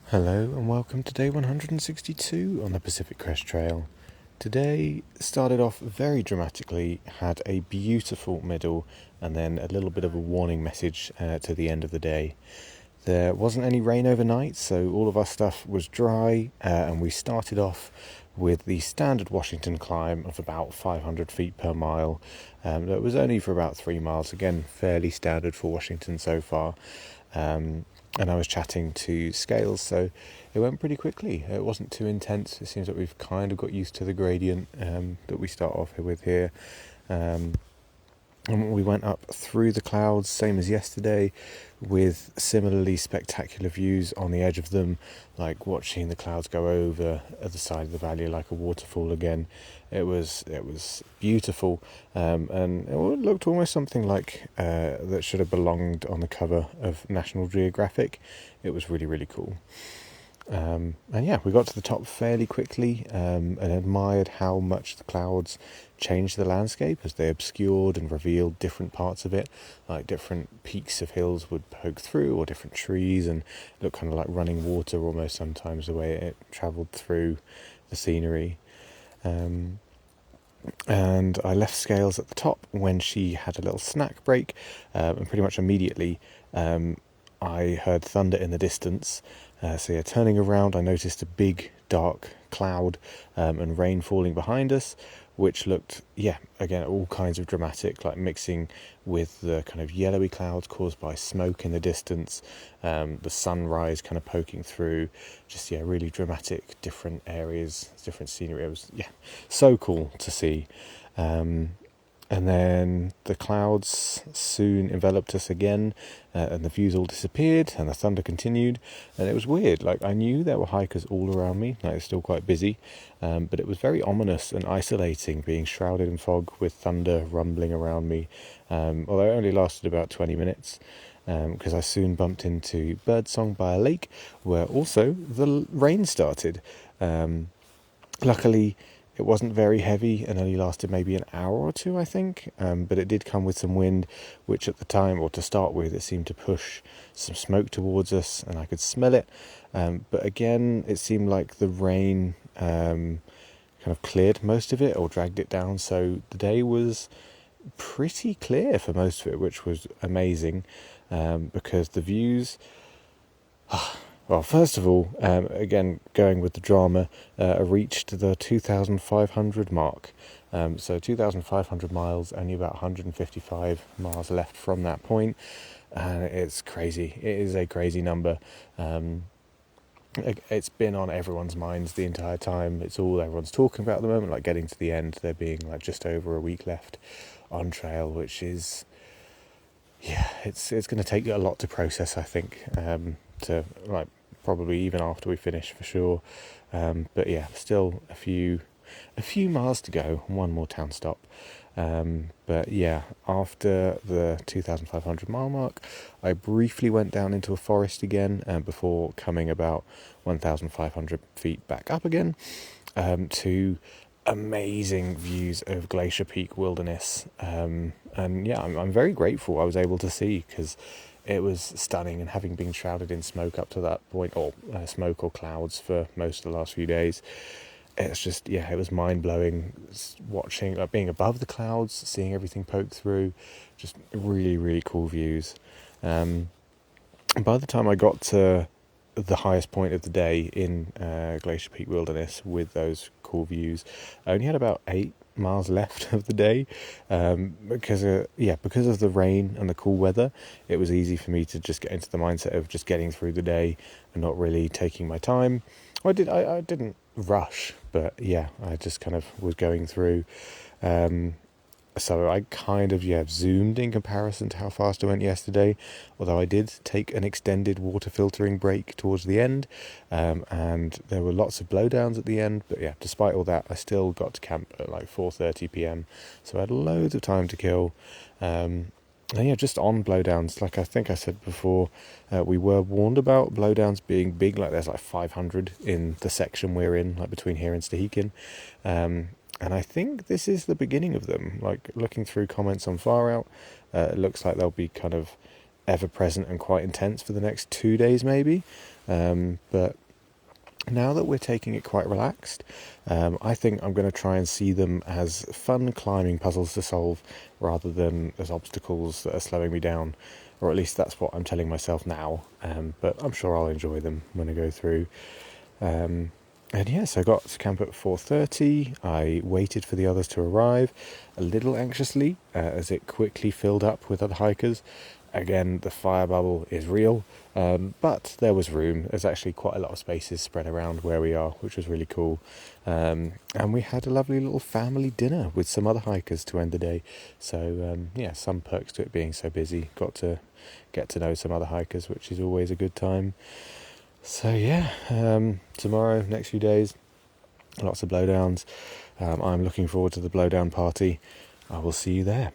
Hello and welcome to day 162 on the Pacific Crest Trail. Today started off very dramatically, had a beautiful middle and then a little bit of a warning message to the end of the day. There wasn't any rain overnight, so all of our stuff was dry, and we started off with the standard Washington climb of about 500 feet per mile. That was only for about 3 miles, again fairly standard for Washington so far. And I was chatting to Scales, so it went pretty quickly. It wasn't too intense. It seems like we've kind of got used to the gradient that we start off with here. And we went up through the clouds, same as yesterday, with similarly spectacular views on the edge of them, like watching the clouds go over at the side of the valley like a waterfall again. It was beautiful, and it looked almost something like that should have belonged on the cover of National Geographic. It was really, really cool. And yeah, we got to the top fairly quickly, and admired how much the clouds changed the landscape as they obscured and revealed different parts of it, like different peaks of hills would poke through, or different trees, and look kind of like running water almost sometimes the way it travelled through the scenery. And I left Scales at the top when she had a little snack break, and pretty much immediately I heard thunder in the distance. So yeah, turning around, I noticed a big dark cloud and rain falling behind us, which looked, again, all kinds of dramatic, like mixing with the kind of yellowy clouds caused by smoke in the distance, the sunrise kind of poking through, just, really dramatic, different areas, different scenery. It was, so cool to see. And then the clouds soon enveloped us again, and the views all disappeared, and the thunder continued, and it was weird. Like, I knew there were hikers all around me, like it's still quite busy, but it was very ominous and isolating, being shrouded in fog with thunder rumbling around me, although it only lasted about 20 minutes, because I soon bumped into birdsong by a lake, where also the rain started. Luckily, it wasn't very heavy and only lasted maybe an hour or two, I think, but it did come with some wind, which at the time, or to start with, it seemed to push some smoke towards us, and I could smell it. But again, it seemed like the rain kind of cleared most of it, or dragged it down, so the day was pretty clear for most of it, which was amazing, because the views... Well, first of all, again, going with the drama, I reached the 2,500 mark. So 2,500 miles, only about 155 miles left from that point. And it's crazy. It is a crazy number. It's been on everyone's minds the entire time. It's all everyone's talking about at the moment, like getting to the end, there being like just over a week left on trail, which is... it's going to take a lot to process, I think, to like probably even after we finish for sure. But still a few miles to go, one more town stop. But after the 2,500 mile mark, I briefly went down into a forest again, before coming about 1,500 feet back up again, to amazing views of Glacier Peak Wilderness, and I'm very grateful I was able to see, because it was stunning, and having been shrouded in smoke up to that point, or smoke or clouds for most of the last few days, it's just, it was mind-blowing watching, like being above the clouds, seeing everything poke through, just really, really cool views. By the time I got to the highest point of the day in Glacier Peak Wilderness with those cool views, I only had about 8 miles left of the day, because of the rain and the cool weather. It was easy for me to just get into the mindset of just getting through the day and not really taking my time. I didn't rush, but I just kind of was going through. So I kind of zoomed in comparison to how fast I went yesterday, although I did take an extended water filtering break towards the end, and there were lots of blowdowns at the end, but despite all that, I still got to camp at like 4:30 p.m, so I had loads of time to kill. And just on blowdowns, like I think I said before, we were warned about blowdowns being big, like there's like 500 in the section we're in, like between here and Stehekin. And I think this is the beginning of them. Like, looking through comments on Far Out, it looks like they'll be kind of ever present and quite intense for the next 2 days maybe. But now that we're taking it quite relaxed, I think I'm going to try and see them as fun climbing puzzles to solve rather than as obstacles that are slowing me down, or at least that's what I'm telling myself now. But I'm sure I'll enjoy them when I go through. And yes, I got to camp at 4:30. I waited for the others to arrive, a little anxiously, as it quickly filled up with other hikers. Again, the fire bubble is real, but there was room. There's actually quite a lot of spaces spread around where we are, which was really cool. And we had a lovely little family dinner with some other hikers to end the day. So yeah, some perks to it being so busy. Got to get to know some other hikers, which is always a good time. So yeah, tomorrow, next few days, lots of blowdowns. I'm looking forward to the blowdown party. I will see you there.